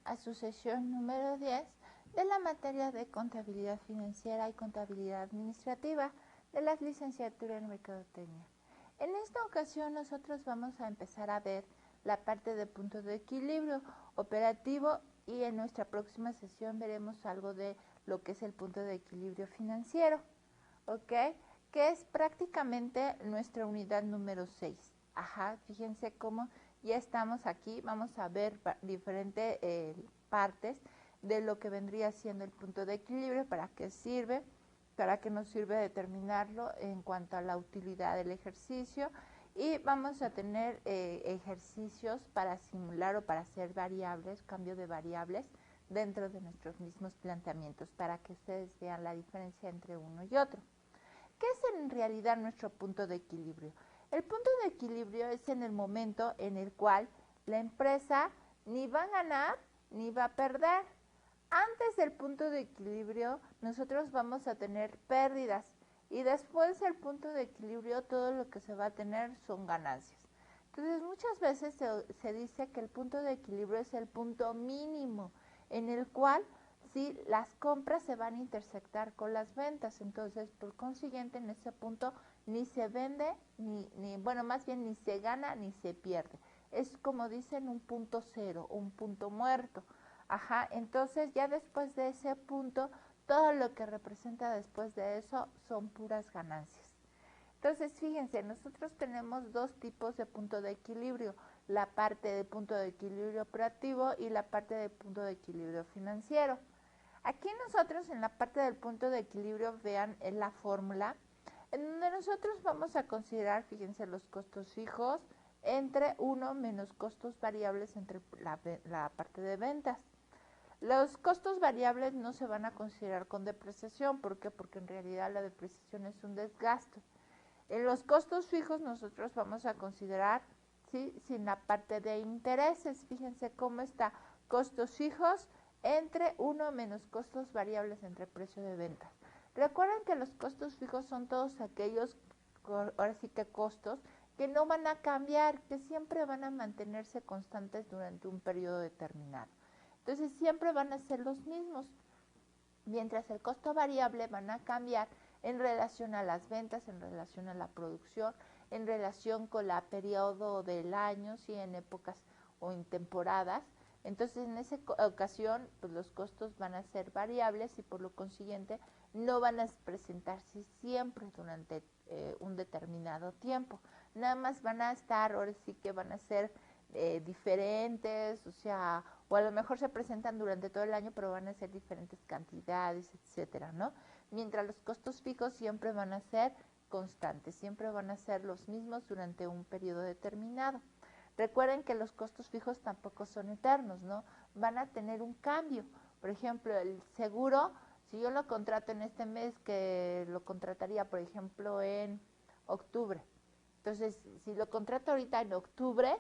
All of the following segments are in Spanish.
a su sesión número 10 de la materia de contabilidad financiera y contabilidad administrativa de la licenciatura en Mercadotecnia. En esta ocasión nosotros vamos a empezar a ver la parte de punto de equilibrio operativo y en nuestra próxima sesión veremos algo de lo que es el punto de equilibrio financiero, ¿ok? Que es prácticamente nuestra unidad número 6. Fíjense cómo ya estamos aquí, vamos a ver diferentes partes de lo que vendría siendo el punto de equilibrio, para qué sirve, para qué nos sirve determinarlo en cuanto a la utilidad del ejercicio, y vamos a tener ejercicios para simular o para hacer variables, cambio de variables dentro de nuestros mismos planteamientos, para que ustedes vean la diferencia entre uno y otro. ¿Qué es en realidad nuestro punto de equilibrio? El punto de equilibrio es en el momento en el cual la empresa ni va a ganar ni va a perder. Antes del punto de equilibrio nosotros vamos a tener pérdidas y después del punto de equilibrio todo lo que se va a tener son ganancias. Entonces muchas veces se dice que el punto de equilibrio es el punto mínimo en el cual si las compras se van a intersectar con las ventas, entonces por consiguiente en ese punto ni se vende, más bien ni se gana ni se pierde. Es como dicen un punto cero, un punto muerto. Entonces ya después de ese punto, todo lo que representa después de eso son puras ganancias. Entonces fíjense, nosotros tenemos dos tipos de punto de equilibrio, la parte de punto de equilibrio operativo y la parte de punto de equilibrio financiero. Aquí nosotros en la parte del punto de equilibrio, vean en la fórmula, en donde nosotros vamos a considerar, fíjense, los costos fijos entre 1 menos costos variables entre la parte de ventas. Los costos variables no se van a considerar con depreciación. ¿Por qué? Porque en realidad la depreciación es un desgaste. En los costos fijos nosotros vamos a considerar, ¿sí?, sin la parte de intereses. Fíjense cómo está, costos fijos entre 1 menos costos variables entre precio de ventas. Recuerden que los costos fijos son todos aquellos, ahora sí que costos, que no van a cambiar, que siempre van a mantenerse constantes durante un periodo determinado. Entonces siempre van a ser los mismos, mientras el costo variable van a cambiar en relación a las ventas, en relación a la producción, en relación con la periodo del año, ¿sí?, en épocas o en temporadas. Entonces en esa ocasión pues los costos van a ser variables y por lo consiguiente no van a presentarse siempre durante un determinado tiempo. Nada más van a estar, ahora sí que van a ser diferentes, o a lo mejor se presentan durante todo el año, pero van a ser diferentes cantidades, etcétera, ¿no? Mientras los costos fijos siempre van a ser constantes, siempre van a ser los mismos durante un periodo determinado. Recuerden que los costos fijos tampoco son eternos, ¿no? Van a tener un cambio. Por ejemplo, el seguro, si yo lo contrato en este mes, que lo contrataría, por ejemplo, en octubre. Entonces, si lo contrato ahorita en octubre,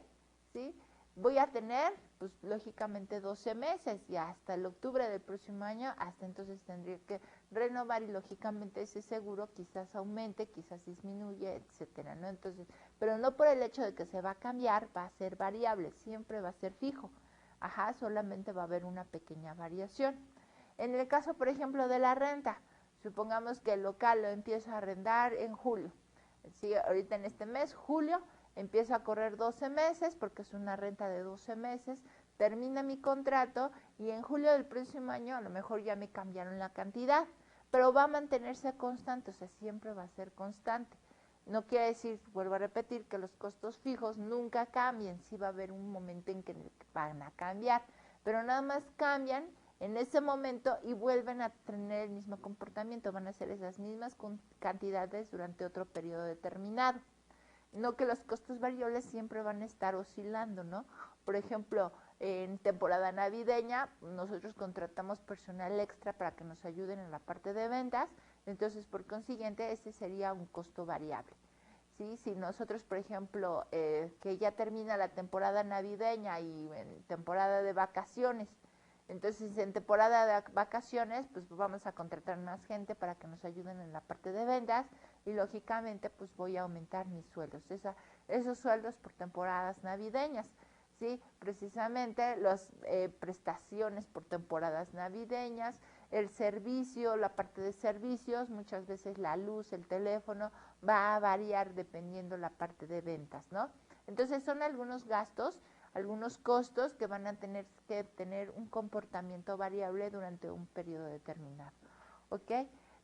¿sí?, voy a tener, pues lógicamente 12 meses y hasta el octubre del próximo año, hasta entonces tendría que renovar y lógicamente ese seguro quizás aumente, quizás disminuye, etcétera, ¿no? Entonces, pero no por el hecho de que se va a cambiar, va a ser variable, siempre va a ser fijo. Solamente va a haber una pequeña variación. En el caso, por ejemplo, de la renta, supongamos que el local lo empiezo a arrendar en julio. Sí, ahorita en este mes, julio, empiezo a correr 12 meses porque es una renta de 12 meses, termina mi contrato y en julio del próximo año a lo mejor ya me cambiaron la cantidad, pero va a mantenerse constante, o sea, siempre va a ser constante. No quiere decir, vuelvo a repetir, que los costos fijos nunca cambien, sí va a haber un momento en que van a cambiar, pero nada más cambian en ese momento y vuelven a tener el mismo comportamiento, van a ser esas mismas cantidades durante otro periodo determinado. No que los costos variables siempre van a estar oscilando, ¿no? Por ejemplo, en temporada navideña nosotros contratamos personal extra para que nos ayuden en la parte de ventas, entonces por consiguiente ese sería un costo variable. ¿Sí? Si nosotros, por ejemplo, que ya termina la temporada navideña y en temporada de vacaciones, entonces en temporada de vacaciones pues vamos a contratar más gente para que nos ayuden en la parte de ventas y lógicamente pues voy a aumentar mis sueldos, esos sueldos por temporadas navideñas. ¿sí? Precisamente las prestaciones por temporadas navideñas, el servicio, la parte de servicios, muchas veces la luz, el teléfono, va a variar dependiendo la parte de ventas, ¿no? Entonces son algunos gastos, algunos costos que van a tener que tener un comportamiento variable durante un periodo determinado, ¿ok?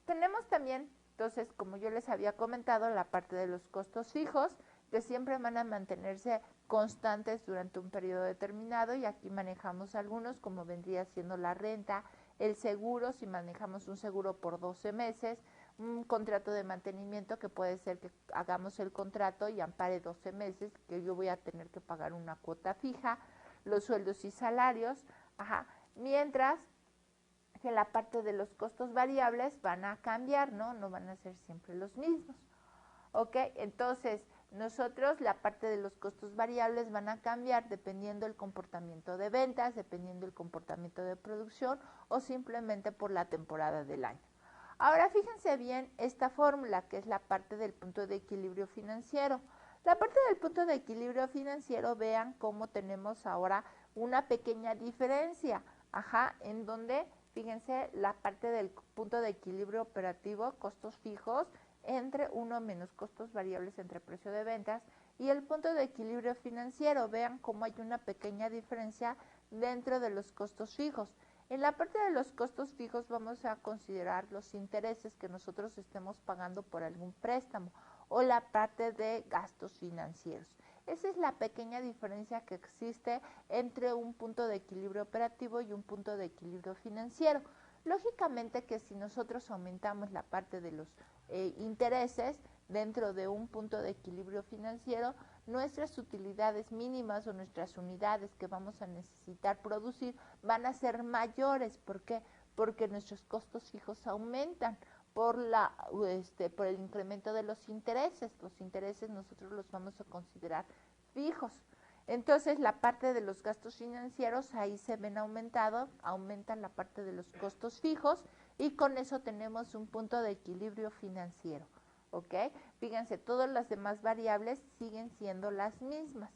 Tenemos también, entonces, como yo les había comentado, la parte de los costos fijos, que siempre van a mantenerse constantes durante un periodo determinado, y aquí manejamos algunos, como vendría siendo la renta, el seguro, si manejamos un seguro por 12 meses, un contrato de mantenimiento que puede ser que hagamos el contrato y ampare 12 meses, que yo voy a tener que pagar una cuota fija, los sueldos y salarios, mientras que la parte de los costos variables van a cambiar, ¿no? Van a ser siempre los mismos, ¿ok? Entonces, nosotros la parte de los costos variables van a cambiar dependiendo del comportamiento de ventas, dependiendo del comportamiento de producción o simplemente por la temporada del año. Ahora fíjense bien esta fórmula, que es la parte del punto de equilibrio financiero. La parte del punto de equilibrio financiero, vean cómo tenemos ahora una pequeña diferencia, en donde, fíjense, la parte del punto de equilibrio operativo, costos fijos, entre 1 menos costos variables entre precio de ventas, y el punto de equilibrio financiero, vean cómo hay una pequeña diferencia dentro de los costos fijos. En la parte de los costos fijos vamos a considerar los intereses que nosotros estemos pagando por algún préstamo o la parte de gastos financieros. Esa es la pequeña diferencia que existe entre un punto de equilibrio operativo y un punto de equilibrio financiero. Lógicamente que si nosotros aumentamos la parte de los intereses dentro de un punto de equilibrio financiero, nuestras utilidades mínimas o nuestras unidades que vamos a necesitar producir van a ser mayores. ¿Por qué? Porque nuestros costos fijos aumentan por el incremento de los intereses. Los intereses nosotros los vamos a considerar fijos. Entonces, la parte de los gastos financieros ahí se ven aumentan la parte de los costos fijos, y con eso tenemos un punto de equilibrio financiero, ¿ok? Fíjense, todas las demás variables siguen siendo las mismas.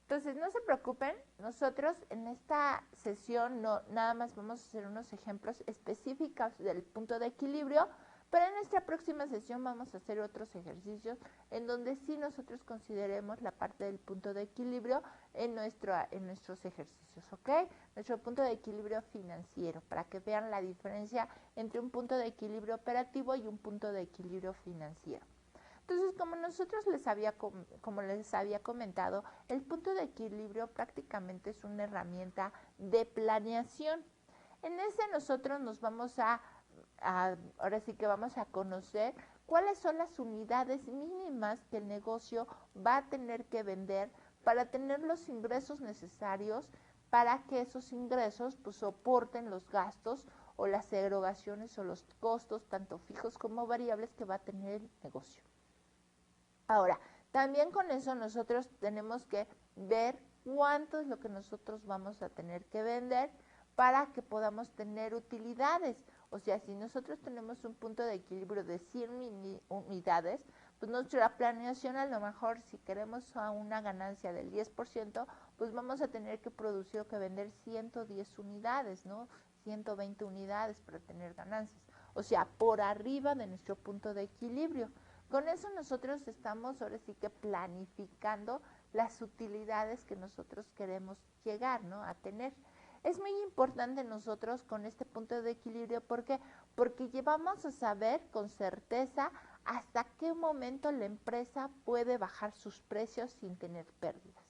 Entonces, no se preocupen, nosotros en esta sesión nada más vamos a hacer unos ejemplos específicos del punto de equilibrio, pero en nuestra próxima sesión vamos a hacer otros ejercicios en donde sí nosotros consideremos la parte del punto de equilibrio en nuestros ejercicios, ¿ok? Nuestro punto de equilibrio financiero, para que vean la diferencia entre un punto de equilibrio operativo y un punto de equilibrio financiero. Entonces, como les había comentado, el punto de equilibrio prácticamente es una herramienta de planeación. En ese nosotros nos vamos ahora sí que vamos a conocer cuáles son las unidades mínimas que el negocio va a tener que vender para tener los ingresos necesarios para que esos ingresos pues soporten los gastos o las erogaciones o los costos tanto fijos como variables que va a tener el negocio. Ahora, también con eso nosotros tenemos que ver cuánto es lo que nosotros vamos a tener que vender para que podamos tener utilidades. O sea, si nosotros tenemos un punto de equilibrio de 100 unidades, pues nuestra planeación, a lo mejor si queremos una ganancia del 10%, pues vamos a tener que producir o que vender 110 unidades, ¿no? 120 unidades para tener ganancias. O sea, por arriba de nuestro punto de equilibrio. Con eso nosotros estamos ahora sí que planificando las utilidades que nosotros queremos llegar, ¿no?, a tener. Es muy importante nosotros con este punto de equilibrio, ¿por qué? Porque llevamos a saber con certeza hasta qué momento la empresa puede bajar sus precios sin tener pérdidas,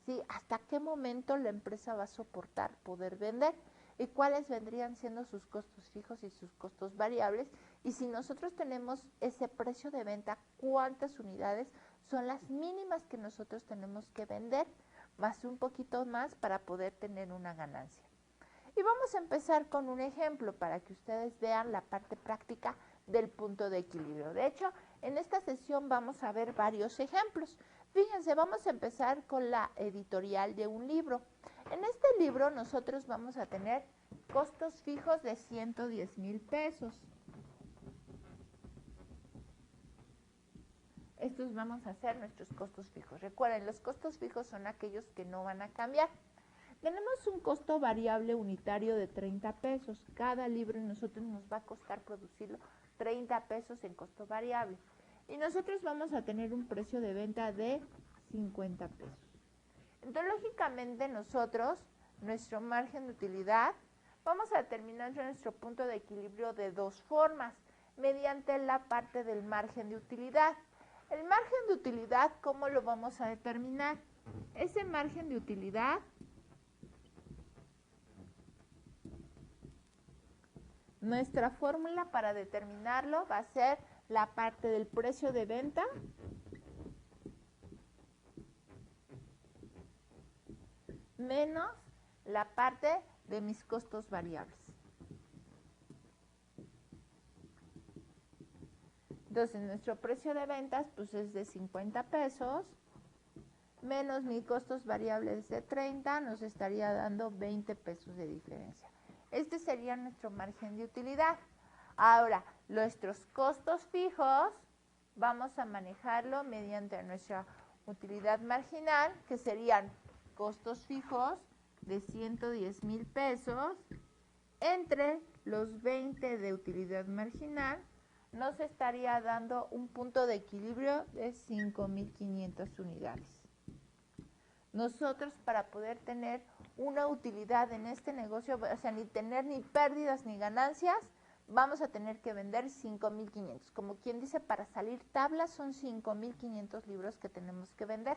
¿sí? Hasta qué momento la empresa va a soportar poder vender y cuáles vendrían siendo sus costos fijos y sus costos variables. Y si nosotros tenemos ese precio de venta, ¿cuántas unidades son las mínimas que nosotros tenemos que vender? Más un poquito más para poder tener una ganancia. Y vamos a empezar con un ejemplo para que ustedes vean la parte práctica del punto de equilibrio. De hecho, en esta sesión vamos a ver varios ejemplos. Fíjense, vamos a empezar con la editorial de un libro. En este libro nosotros vamos a tener costos fijos de 110,000 pesos. Estos vamos a hacer nuestros costos fijos. Recuerden, los costos fijos son aquellos que no van a cambiar. Tenemos un costo variable unitario de 30 pesos. Cada libro nosotros nos va a costar producirlo 30 pesos en costo variable. Y nosotros vamos a tener un precio de venta de 50 pesos. Entonces, lógicamente, nosotros, nuestro margen de utilidad, vamos a determinar nuestro punto de equilibrio de dos formas, mediante la parte del margen de utilidad. El margen de utilidad, ¿cómo lo vamos a determinar? Ese margen de utilidad nuestra fórmula para determinarlo va a ser la parte del precio de venta menos la parte de mis costos variables. Entonces, nuestro precio de ventas pues es de 50 pesos, menos mis costos variables de 30, nos estaría dando 20 pesos de diferencia. Este sería nuestro margen de utilidad. Ahora, nuestros costos fijos vamos a manejarlo mediante nuestra utilidad marginal, que serían costos fijos de 110,000 pesos entre los 20 de utilidad marginal, nos estaría dando un punto de equilibrio de 5,500 unidades. Nosotros, para poder tener una utilidad en este negocio, o sea, ni tener ni pérdidas ni ganancias, vamos a tener que vender 5,500. Como quien dice, para salir tablas son 5,500 libros que tenemos que vender.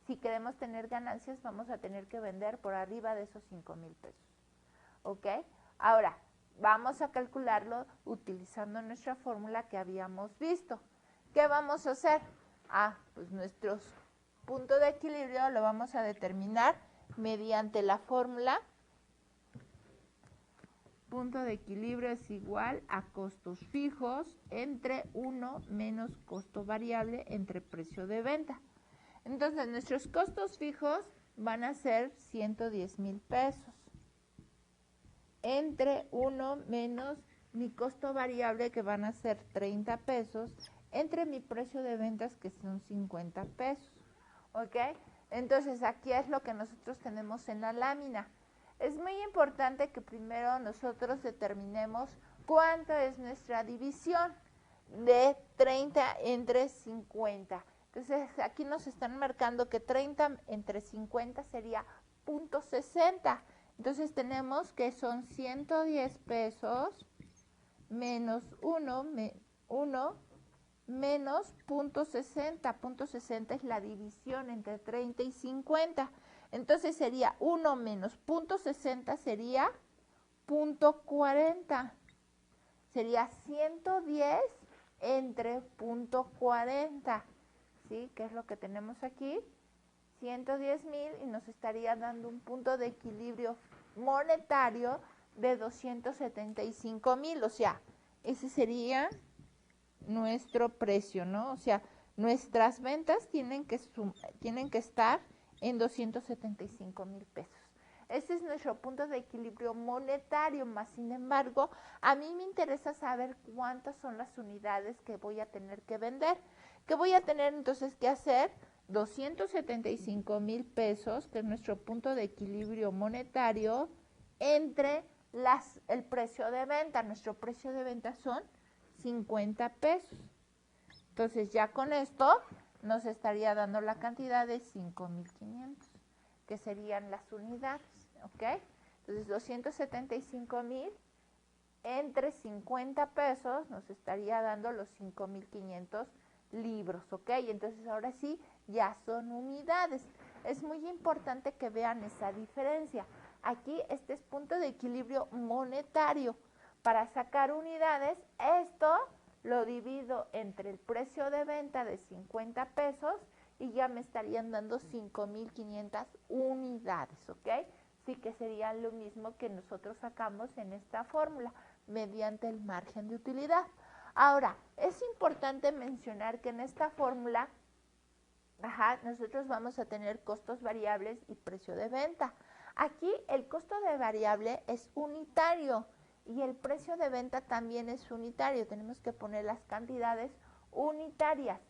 Si queremos tener ganancias, vamos a tener que vender por arriba de esos 5,000 pesos. ¿Ok? Ahora, vamos a calcularlo utilizando nuestra fórmula que habíamos visto. ¿Qué vamos a hacer? Pues nuestros puntos de equilibrio lo vamos a determinar mediante la fórmula. Punto de equilibrio es igual a costos fijos entre 1 menos costo variable entre precio de venta. Entonces, nuestros costos fijos van a ser 110,000 pesos entre 1 menos mi costo variable, que van a ser 30 pesos, entre mi precio de ventas, que son 50 pesos. ¿Ok? Entonces, aquí es lo que nosotros tenemos en la lámina. Es muy importante que primero nosotros determinemos cuánto es nuestra división de 30 entre 50. Entonces, aquí nos están marcando que 30 entre 50 sería 0.60. Entonces, tenemos que son 110 pesos menos 1 menos 0.60. 0.60 es la división entre 30 y 50. Entonces, sería 1 menos 0.60 sería 0.40. Sería 110 entre 0.40. ¿Sí? ¿Qué es lo que tenemos aquí? 110,000 y nos estaría dando un punto de equilibrio monetario de 275,000. O sea, ese sería nuestro precio, ¿no? O sea, nuestras ventas tienen que estar en 275,000 pesos. Ese es nuestro punto de equilibrio monetario, más sin embargo, a mí me interesa saber cuántas son las unidades que voy a tener que vender. ¿Qué voy a tener entonces que hacer? 275,000 pesos, que es nuestro punto de equilibrio monetario, entre el precio de venta. Nuestro precio de venta son 50 pesos. Entonces, ya con esto nos estaría dando la cantidad de 5,500, que serían las unidades, ¿ok? Entonces, 275,000 entre 50 pesos nos estaría dando los 5,500 libros, ¿ok? Entonces, ahora sí, ya son unidades. Es muy importante que vean esa diferencia. Aquí, este es punto de equilibrio monetario. Para sacar unidades, esto lo divido entre el precio de venta de 50 pesos y ya me estarían dando 5,500 unidades, ¿ok? Sí, que sería lo mismo que nosotros sacamos en esta fórmula, mediante el margen de utilidad. Ahora, es importante mencionar que en esta fórmula, nosotros vamos a tener costos variables y precio de venta. Aquí el costo de variable es unitario y el precio de venta también es unitario. Tenemos que poner las cantidades unitarias,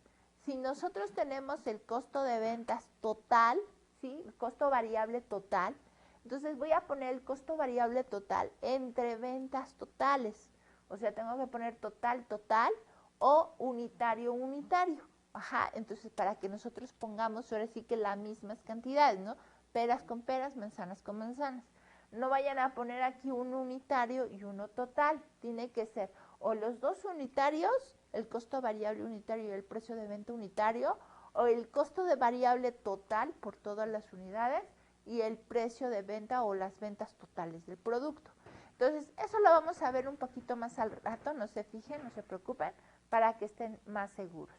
si nosotros tenemos el costo de ventas total, ¿sí? El costo variable total, entonces voy a poner el costo variable total entre ventas totales. O sea, tengo que poner total, total o unitario, unitario. Ajá, entonces para que nosotros pongamos ahora sí que las mismas cantidades, ¿no? Peras con peras, manzanas con manzanas. No vayan a poner aquí un unitario y uno total. Tiene que ser o los dos unitarios, el costo variable unitario y el precio de venta unitario, o el costo de variable total por todas las unidades y el precio de venta o las ventas totales del producto. Entonces, eso lo vamos a ver un poquito más al rato, no se fijen, no se preocupen, para que estén más seguros.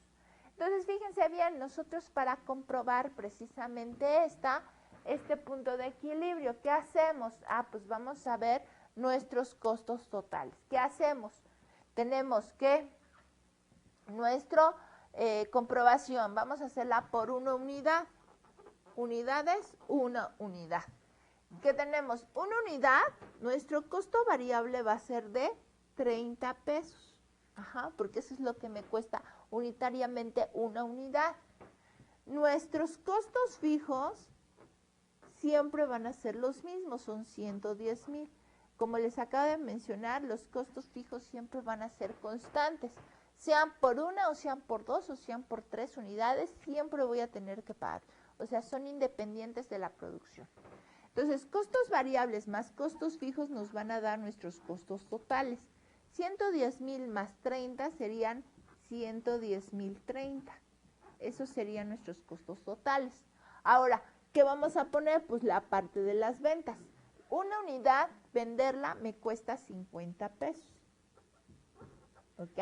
Entonces, fíjense bien, nosotros para comprobar precisamente este punto de equilibrio, ¿qué hacemos? Pues vamos a ver nuestros costos totales. ¿Qué hacemos? Tenemos que nuestra comprobación, vamos a hacerla por una unidad. Unidades, una unidad. ¿Qué tenemos? Una unidad, nuestro costo variable va a ser de 30 pesos. Ajá, porque eso es lo que me cuesta unitariamente una unidad. Nuestros costos fijos siempre van a ser los mismos, son 110,000. Como les acabo de mencionar, los costos fijos siempre van a ser constantes. Sean por una, o sean por dos, o sean por 3 unidades, siempre voy a tener que pagar. O sea, son independientes de la producción. Entonces, costos variables más costos fijos nos van a dar nuestros costos totales. 110,000 más 30 serían 110,030. Esos serían nuestros costos totales. Ahora, ¿qué vamos a poner? Pues la parte de las ventas. Una unidad, venderla me cuesta 50 pesos. ¿Ok?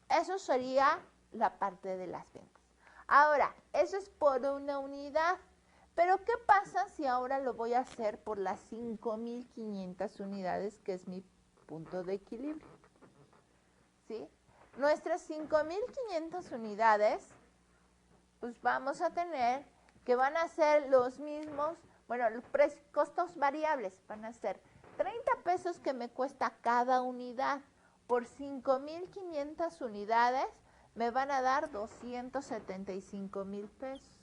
Eso sería la parte de las ventas. Ahora, eso es por una unidad. Pero, ¿qué pasa si ahora lo voy a hacer por las 5,500 unidades, que es mi punto de equilibrio? ¿Sí? Nuestras 5,500 unidades, pues vamos a tener que van a ser los mismos, bueno, los costos variables van a ser 30 pesos que me cuesta cada unidad. Por 5,500 unidades me van a dar 275,000 pesos.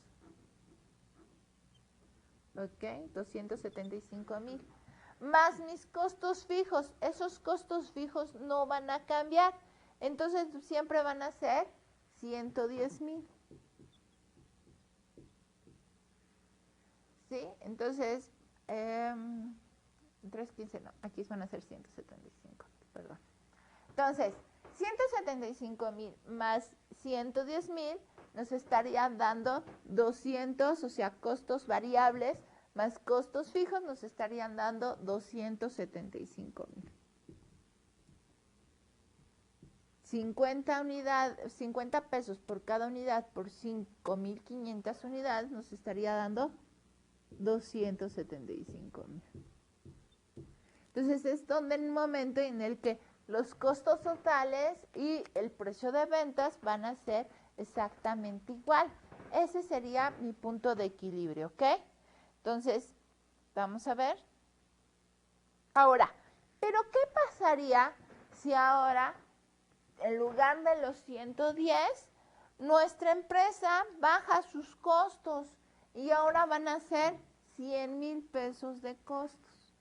¿Ok? 275,000. Más mis costos fijos. Esos costos fijos no van a cambiar. Entonces siempre van a ser 110,000. ¿Sí? Entonces, 315, no, aquí van a ser 175, perdón. Entonces, 175,000 más 110,000 nos estarían dando 200, o sea, costos variables más costos fijos nos estarían dando 275,000. 50 pesos por cada unidad por 5,500 unidades nos estaría dando 275,000. Entonces es donde el momento en el que los costos totales y el precio de ventas van a ser exactamente igual. Ese sería mi punto de equilibrio, ¿ok? Entonces, vamos a ver. Ahora, ¿pero qué pasaría si ahora, en lugar de los 110, nuestra empresa baja sus costos y ahora van a ser 100,000 pesos de costos?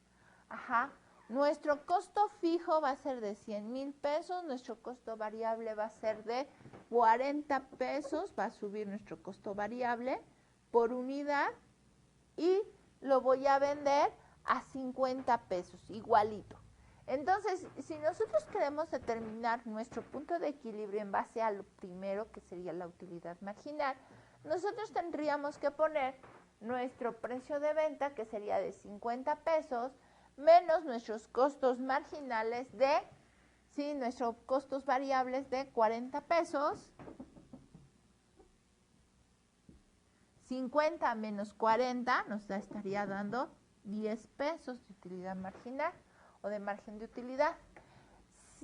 Ajá. Nuestro costo fijo va a ser de 100,000 pesos, nuestro costo variable va a ser de 40 pesos, va a subir nuestro costo variable por unidad y lo voy a vender a 50 pesos, igualito. Entonces, si nosotros queremos determinar nuestro punto de equilibrio en base a lo primero, que sería la utilidad marginal, nosotros tendríamos que poner nuestro precio de venta, que sería de 50 pesos, menos nuestros costos marginales nuestros costos variables de 40 pesos. 50 menos 40 nos estaría dando 10 pesos de utilidad marginal o de margen de utilidad.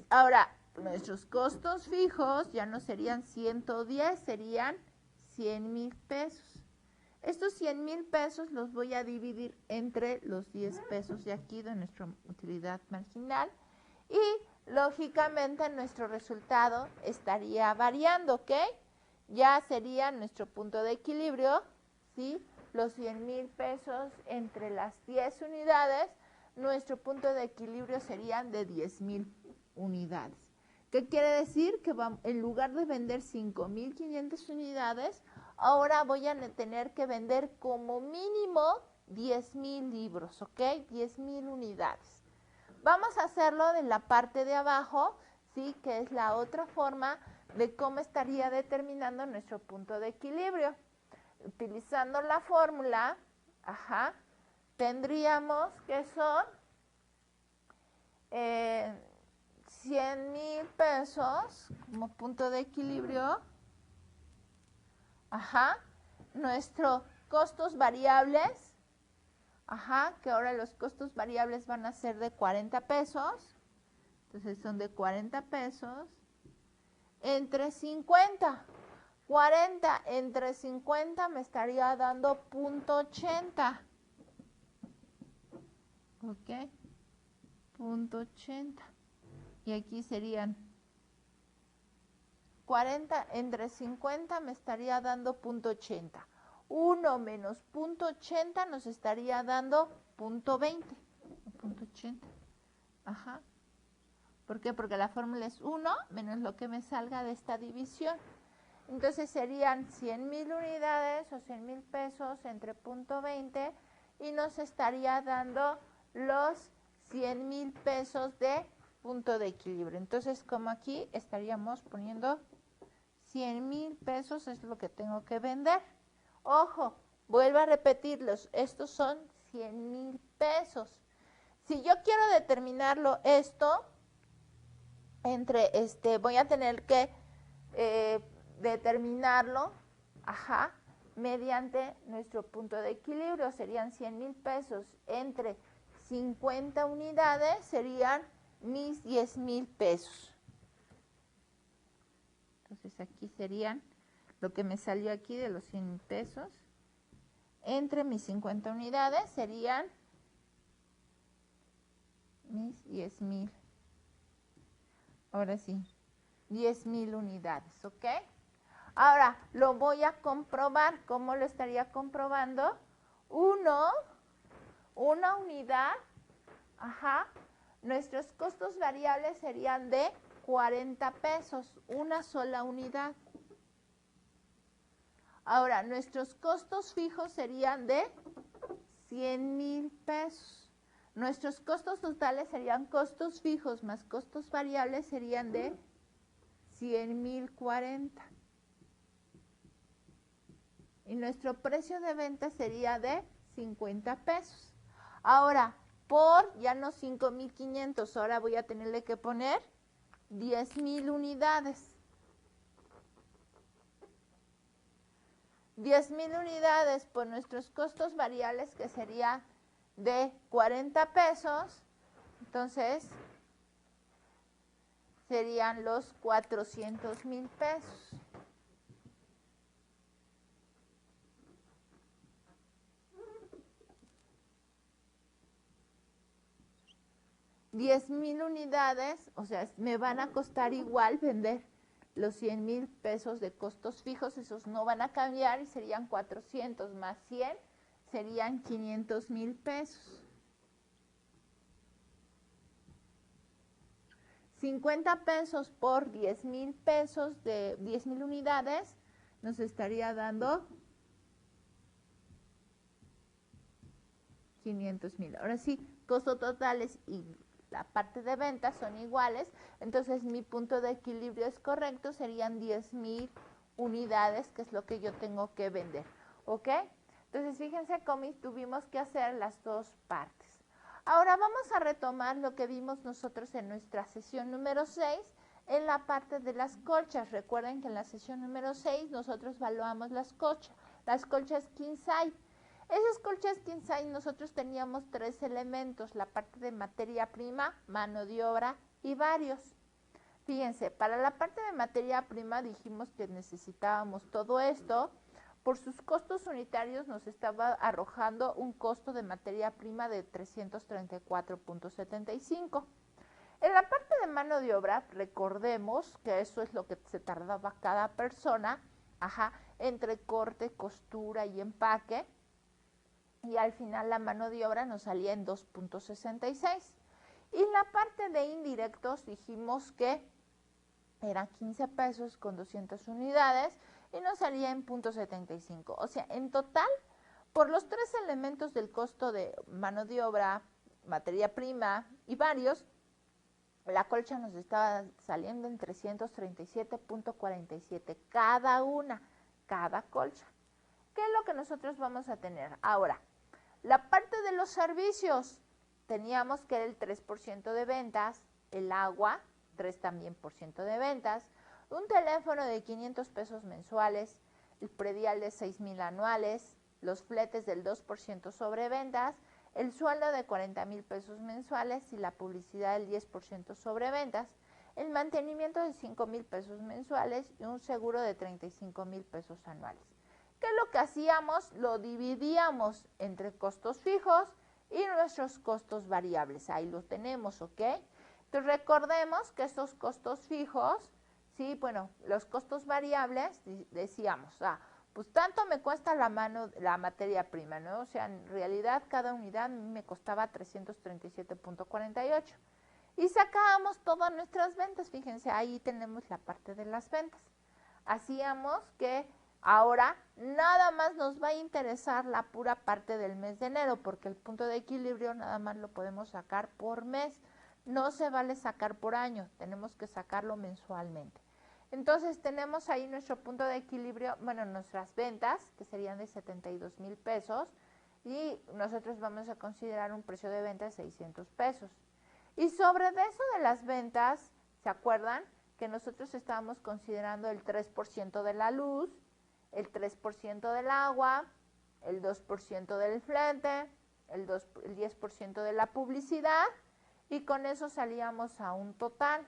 Ahora, nuestros costos fijos ya no serían 110, serían 100,000 pesos. Estos 100,000 pesos los voy a dividir entre los 10 pesos de aquí de nuestra utilidad marginal y lógicamente nuestro resultado estaría variando, ¿ok? ya sería nuestro punto de equilibrio, ¿sí? Los 100,000 pesos entre las 10 unidades, nuestro punto de equilibrio serían de 10,000 unidades. ¿Qué quiere decir? Que en lugar de vender 5,500 unidades, ahora voy a tener que vender como mínimo 10,000 libros, ¿ok? 10,000 unidades. Vamos a hacerlo de la parte de abajo, ¿sí? Que es la otra forma de cómo estaría determinando nuestro punto de equilibrio. Utilizando la fórmula, tendríamos que son 100,000 pesos como punto de equilibrio. Nuestros costos variables, que ahora los costos variables van a ser de 40 pesos. Entonces son de 40 pesos entre 50. 40 entre 50 me estaría dando .80. ¿Ok? .80. Y aquí serían 40 entre 50 me estaría dando .80. 1 menos .80 nos estaría dando .20. .80. ¿Por qué? Porque la fórmula es 1 menos lo que me salga de esta división. Entonces serían 100,000 unidades o 100,000 pesos entre .20 y nos estaría dando los 100,000 pesos de punto de equilibrio. Entonces, como aquí estaríamos poniendo 100,000 pesos es lo que tengo que vender. Ojo, vuelvo a repetirlos, estos son 100,000 pesos. Si yo quiero determinarlo esto, voy a tener que determinarlo, mediante nuestro punto de equilibrio. Serían 100,000 pesos entre 50 unidades, serían mis 10,000 pesos. Entonces aquí serían lo que me salió aquí de los 100,000 pesos. Entre mis 50 unidades serían mis 10,000. Ahora sí, 10,000 unidades, ¿ok? Ahora, lo voy a comprobar. ¿Cómo lo estaría comprobando? Una unidad, nuestros costos variables serían de 40 pesos, una sola unidad. Ahora, nuestros costos fijos serían de 100,000 pesos. Nuestros costos totales serían costos fijos más costos variables serían de 100,040. Y nuestro precio de venta sería de 50 pesos. Ahora, por ya no 5,500, ahora voy a tenerle que poner 10,000 unidades. 10,000 unidades por nuestros costos variables, que sería de 40 pesos, entonces serían los 400,000 pesos. $10,000 unidades, o sea, me van a costar igual vender los 100,000 pesos de costos fijos, esos no van a cambiar y serían 400 más 100, serían 500,000 pesos. 50 pesos por 10,000 pesos de 10,000 unidades nos estaría dando 500,000. Ahora sí, costos totales y la parte de ventas son iguales, entonces mi punto de equilibrio es correcto, serían 10,000 unidades, que es lo que yo tengo que vender, ¿ok? Entonces fíjense cómo tuvimos que hacer las dos partes. Ahora vamos a retomar lo que vimos nosotros en nuestra sesión número 6, en la parte de las colchas. Recuerden que en la sesión número 6 nosotros evaluamos las colchas king size. Esas colchas king size nosotros teníamos 3 elementos, la parte de materia prima, mano de obra y varios. Fíjense, para la parte de materia prima dijimos que necesitábamos todo esto. Por sus costos unitarios nos estaba arrojando un costo de materia prima de 334.75. En la parte de mano de obra, recordemos que eso es lo que se tardaba cada persona entre corte, costura y empaque. Y al final la mano de obra nos salía en 2.66. Y la parte de indirectos dijimos que eran 15 pesos con 200 unidades y nos salía en 0.75. O sea, en total, por los tres elementos del costo de mano de obra, materia prima y varios, la colcha nos estaba saliendo en 337.47 cada una, cada colcha. ¿Qué es lo que nosotros vamos a tener? Ahora, la parte de los servicios, teníamos que era el 3% de ventas, el agua, 3 también por ciento de ventas, un teléfono de 500 pesos mensuales, el predial de 6,000 anuales, los fletes del 2% sobre ventas, el sueldo de 40,000 pesos mensuales y la publicidad del 10% sobre ventas, el mantenimiento de 5,000 pesos mensuales y un seguro de 35,000 pesos anuales. ¿Qué es lo que hacíamos? Lo dividíamos entre costos fijos y nuestros costos variables. Ahí lo tenemos, ¿ok? Entonces recordemos que estos costos fijos, sí, bueno, los costos variables, decíamos, pues tanto me cuesta la materia prima, ¿no? O sea, en realidad cada unidad me costaba 337.48. Y sacábamos todas nuestras ventas, fíjense, ahí tenemos la parte de las ventas. Hacíamos que ahora nada más nos va a interesar la pura parte del mes de enero, porque el punto de equilibrio nada más lo podemos sacar por mes. No se vale sacar por año, tenemos que sacarlo mensualmente. Entonces tenemos ahí nuestro punto de equilibrio, bueno, nuestras ventas, que serían de 72,000 pesos, y nosotros vamos a considerar un precio de venta de 600 pesos. Y sobre eso de las ventas, ¿se acuerdan? Que nosotros estábamos considerando el 3% de la luz, el 3% del agua, el 2% del flete, el 10% de la publicidad, y con eso salíamos a un total.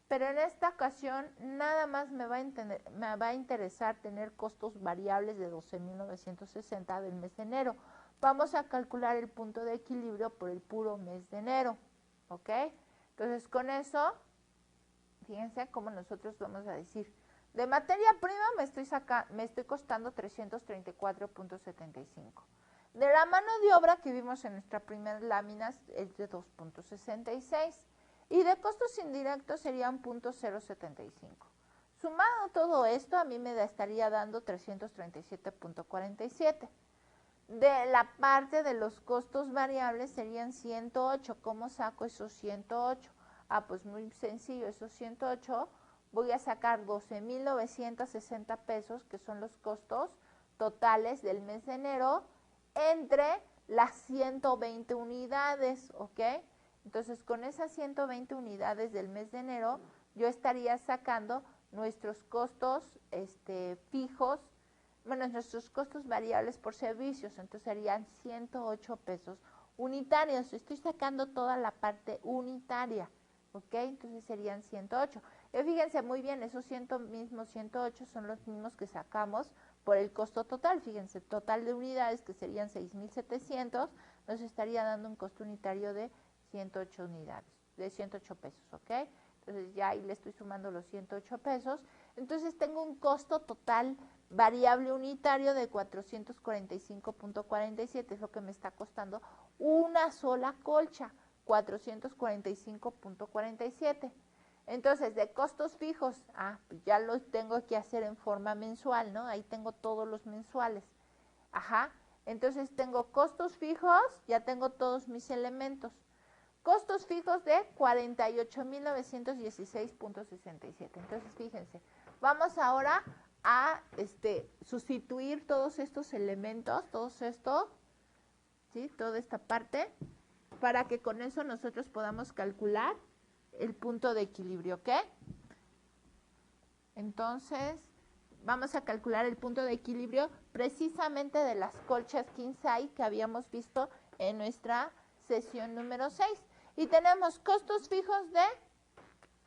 Pero en esta ocasión nada más me va a interesar tener costos variables de 12,960 del mes de enero. Vamos a calcular el punto de equilibrio por el puro mes de enero, ¿ok? Entonces con eso, fíjense cómo nosotros vamos a decir, de materia prima me estoy costando 334.75. De la mano de obra que vimos en nuestra primera lámina es de 2.66 y de costos indirectos serían 0.075. Sumado todo esto, a mí me estaría dando 337.47. De la parte de los costos variables serían 108. ¿Cómo saco esos 108? Pues muy sencillo, esos 108 voy a sacar 12,960 pesos, que son los costos totales del mes de enero, entre las 120 unidades, ¿ok? Entonces, con esas 120 unidades del mes de enero, yo estaría sacando nuestros costos fijos, bueno, nuestros costos variables por servicios, entonces serían 108 pesos unitarios. Estoy sacando toda la parte unitaria, ¿ok? Entonces serían 108. Y fíjense muy bien, esos 108 son los mismos que sacamos por el costo total. Fíjense, total de unidades, que serían 6,700, nos estaría dando un costo unitario de 108 unidades, de 108 pesos, ¿ok? Entonces ya ahí le estoy sumando los 108 pesos. Entonces tengo un costo total variable unitario de 445.47, es lo que me está costando una sola colcha, 445.47. Entonces, de costos fijos, pues ya los tengo que hacer en forma mensual, ¿no? Ahí tengo todos los mensuales. Entonces tengo costos fijos, ya tengo todos mis elementos. Costos fijos de 48,916.67. Entonces, fíjense, vamos ahora a sustituir todos estos elementos, todos estos, ¿sí? Toda esta parte, para que con eso nosotros podamos calcular el punto de equilibrio, ¿ok? Entonces, vamos a calcular el punto de equilibrio precisamente de las colchas king size que habíamos visto en nuestra sesión número 6. Y tenemos costos fijos de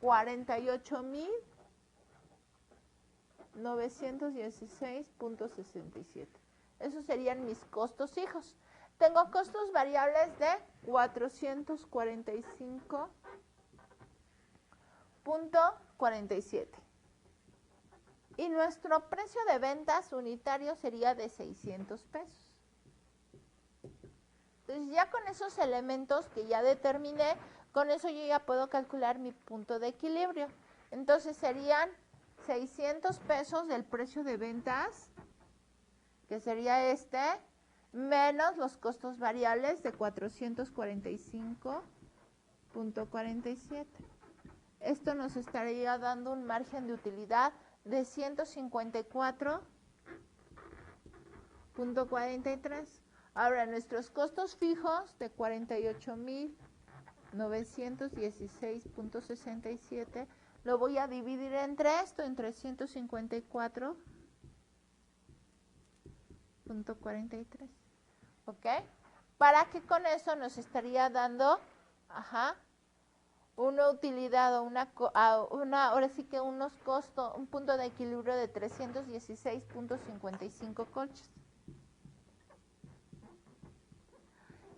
48,916.67. Esos serían mis costos fijos. Tengo costos variables de 445.47. y nuestro precio de ventas unitario sería de 600 pesos. Entonces ya con esos elementos que ya determiné, con eso yo ya puedo calcular mi punto de equilibrio. Entonces serían 600 pesos del precio de ventas, que sería este, menos los costos variables de 445.47. Esto nos estaría dando un margen de utilidad de 154.43. Ahora, nuestros costos fijos de 48.916.67 lo voy a dividir entre esto, entre 154.43. ¿Ok? Para que con eso nos estaría dando, una utilidad o ahora sí que unos costos, un punto de equilibrio de 316.55 colchas.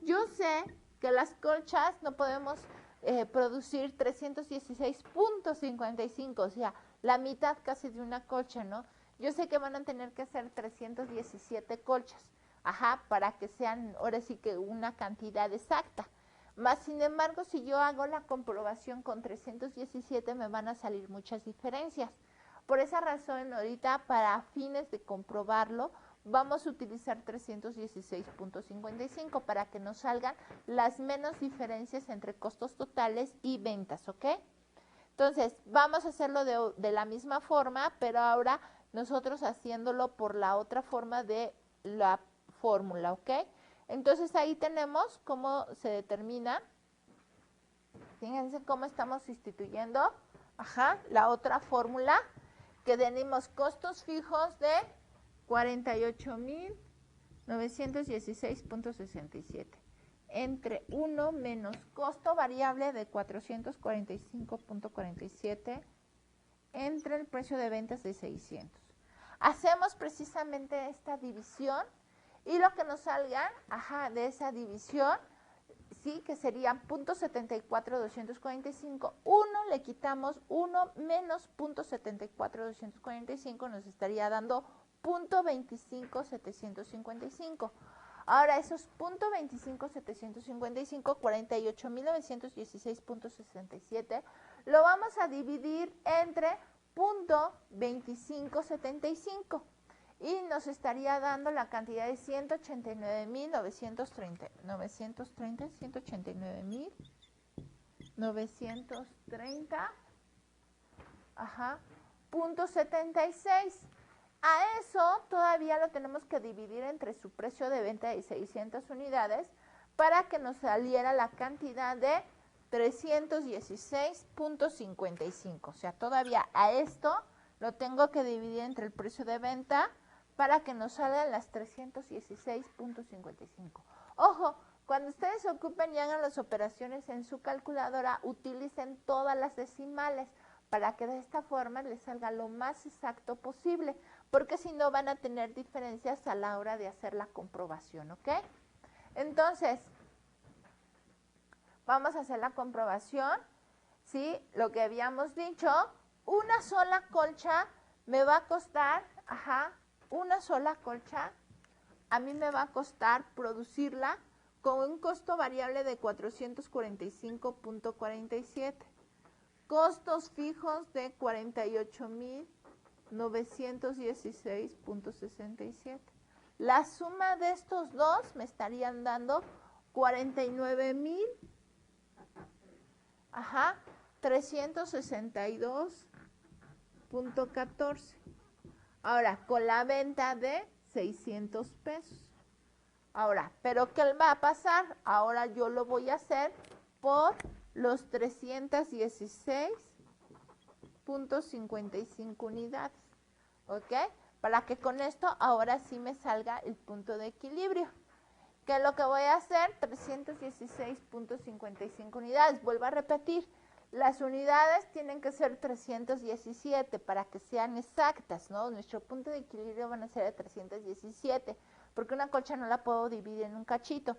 Yo sé que las colchas no podemos producir 316.55, o sea, la mitad casi de una colcha, ¿no? Yo sé que van a tener que hacer 317 colchas, para que sean ahora sí que una cantidad exacta. Más sin embargo, si yo hago la comprobación con 317, me van a salir muchas diferencias. Por esa razón, ahorita para fines de comprobarlo, vamos a utilizar 316.55 para que nos salgan las menos diferencias entre costos totales y ventas, ¿ok? Entonces, vamos a hacerlo de la misma forma, pero ahora nosotros haciéndolo por la otra forma de la fórmula, ¿ok? Entonces, ahí tenemos cómo se determina. Fíjense cómo estamos sustituyendo, la otra fórmula, que tenemos costos fijos de 48.916.67 entre 1 menos costo variable de 445.47 entre el precio de ventas de 600. Hacemos precisamente esta división y lo que nos salga de esa división, sí, que serían .74245, 1 le quitamos 1 menos .74245, nos estaría dando .25755. Ahora esos .25755, 48.916.67, lo vamos a dividir entre .2575 y nos estaría dando la cantidad de 189.930, 189.930, .76. A eso todavía lo tenemos que dividir entre su precio de venta de 600 unidades para que nos saliera la cantidad de 316.55. O sea, todavía a esto lo tengo que dividir entre el precio de venta para que nos salgan las 316.55. Ojo, cuando ustedes se ocupen y hagan las operaciones en su calculadora, utilicen todas las decimales para que de esta forma les salga lo más exacto posible, porque si no van a tener diferencias a la hora de hacer la comprobación, ¿ok? Entonces, vamos a hacer la comprobación, ¿sí? Lo que habíamos dicho, una sola colcha me va a costar, una sola colcha, a mí me va a costar producirla con un costo variable de 445.47. Costos fijos de 48.916.67. La suma de estos dos me estarían dando 49.362.14. Ahora, con la venta de 600 pesos. Ahora, ¿pero qué va a pasar? Ahora yo lo voy a hacer por los 316.55 unidades, ¿ok? Para que con esto ahora sí me salga el punto de equilibrio. ¿Qué es lo que voy a hacer? 316.55 unidades. Vuelvo a repetir, las unidades tienen que ser 317 para que sean exactas, ¿no? Nuestro punto de equilibrio van a ser de 317, porque una colcha no la puedo dividir en un cachito.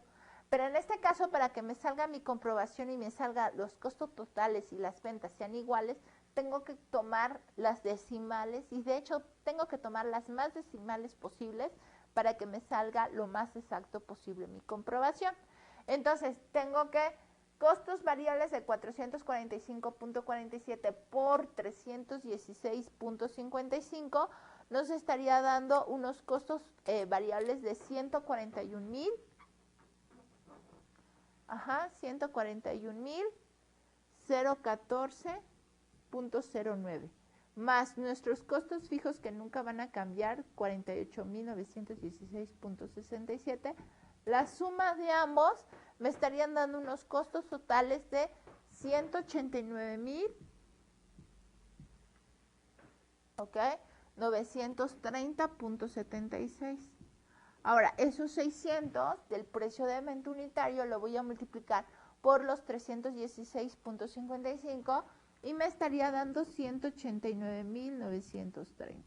Pero en este caso, para que me salga mi comprobación y me salga los costos totales y las ventas sean iguales, tengo que tomar las decimales y de hecho tengo que tomar las más decimales posibles para que me salga lo más exacto posible mi comprobación. Entonces, tengo que costos variables de 445.47 por 316.55 nos estaría dando unos costos variables de 141.014.09 más nuestros costos fijos que nunca van a cambiar, 48.916.67. La suma de ambos me estarían dando unos costos totales de 189.000, ¿ok? 930.76. Ahora, esos 600 del precio de venta unitario lo voy a multiplicar por los 316.55 y me estaría dando 189.930.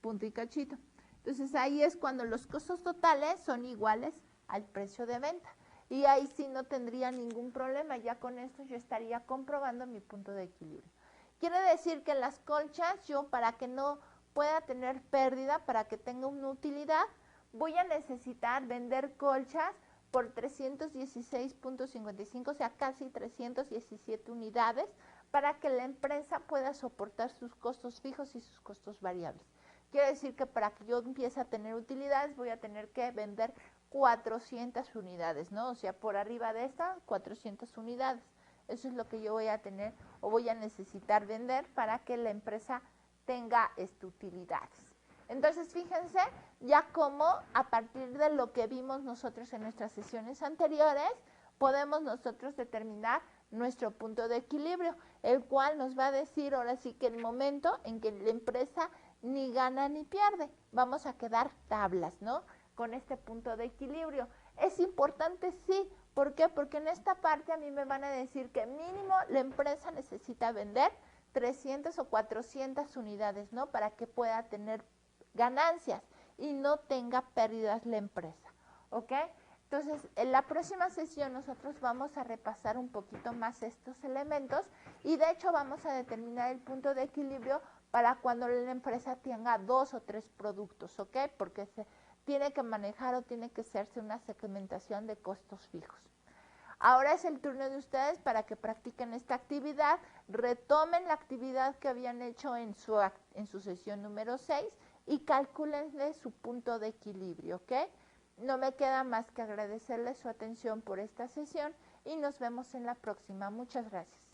Punto y cachito. Entonces ahí es cuando los costos totales son iguales al precio de venta. Y ahí sí no tendría ningún problema. Ya con esto yo estaría comprobando mi punto de equilibrio. Quiere decir que las colchas, yo para que no pueda tener pérdida, para que tenga una utilidad, voy a necesitar vender colchas por 316.55, o sea, casi 317 unidades, para que la empresa pueda soportar sus costos fijos y sus costos variables. Quiere decir que para que yo empiece a tener utilidades, voy a tener que vender 400 unidades, ¿no? O sea, por arriba de esta, 400 unidades. Eso es lo que yo voy a tener o voy a necesitar vender para que la empresa tenga utilidades. Entonces, fíjense ya cómo a partir de lo que vimos nosotros en nuestras sesiones anteriores, podemos nosotros determinar nuestro punto de equilibrio, el cual nos va a decir ahora sí que el momento en que la empresa ni gana ni pierde. Vamos a quedar tablas, ¿no? Con este punto de equilibrio. Es importante, sí. ¿Por qué? Porque en esta parte a mí me van a decir que mínimo la empresa necesita vender 300 o 400 unidades, ¿no? Para que pueda tener ganancias y no tenga pérdidas la empresa, ¿ok? Entonces, en la próxima sesión nosotros vamos a repasar un poquito más estos elementos y de hecho vamos a determinar el punto de equilibrio para cuando la empresa tenga 2 o 3 productos, ¿ok? Porque se tiene que manejar o tiene que hacerse una segmentación de costos fijos. Ahora es el turno de ustedes para que practiquen esta actividad, retomen la actividad que habían hecho en su sesión número 6 y calcúlenle su punto de equilibrio, ¿ok? No me queda más que agradecerles su atención por esta sesión y nos vemos en la próxima. Muchas gracias.